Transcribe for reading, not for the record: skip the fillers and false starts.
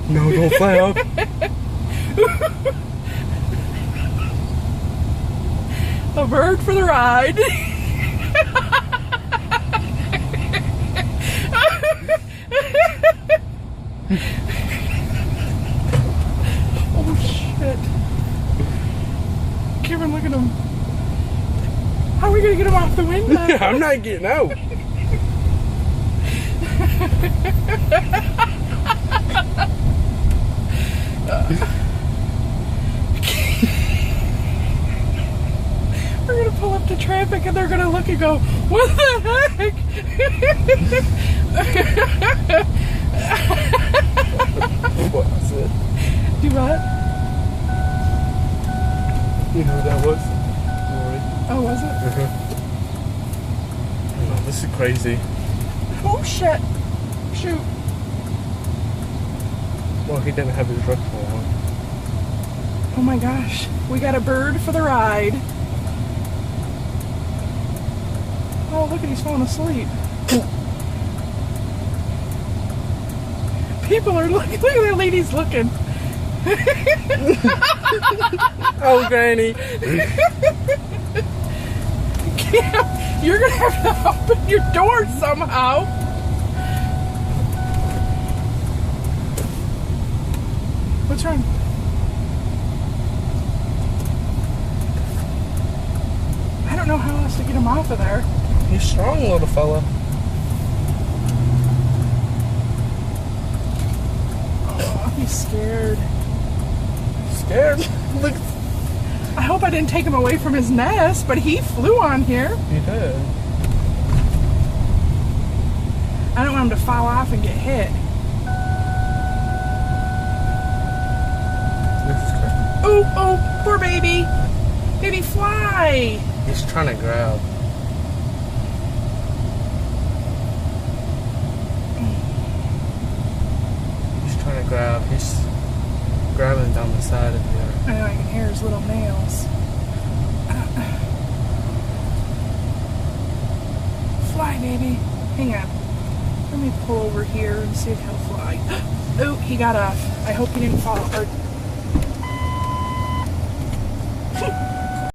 No, don't fly off. A bird for the ride. Oh shit. Kevin, look at him. How are we gonna get him off the window? I'm not getting out. We're gonna pull up to traffic and they're gonna look and go, what the heck? What was it? Do what? You know who that was? Oh, was it? Oh, this is crazy. Oh shit. Shoot. Well, he didn't have his rectal on. Oh my gosh. We got a bird for the ride. Oh, look at he's falling asleep. People are looking. Look at that lady's looking. Oh, Granny. You're gonna have to open your door somehow. What's wrong? I don't know how else to get him off of there. He's strong, little fella. Oh, he's scared. Scared? Look. I hope I didn't take him away from his nest, but he flew on here. He did. I don't want him to fall off and get hit. This is crazy. Oh, oh, poor baby. Baby, fly. He's trying to grab. He's trying to grab. He's grabbing down the side of the earth. I know I can hear his little nails. Fly, baby. Hang on. Let me pull over here and see if he'll fly. Oh, he got off. I hope he didn't fall. Or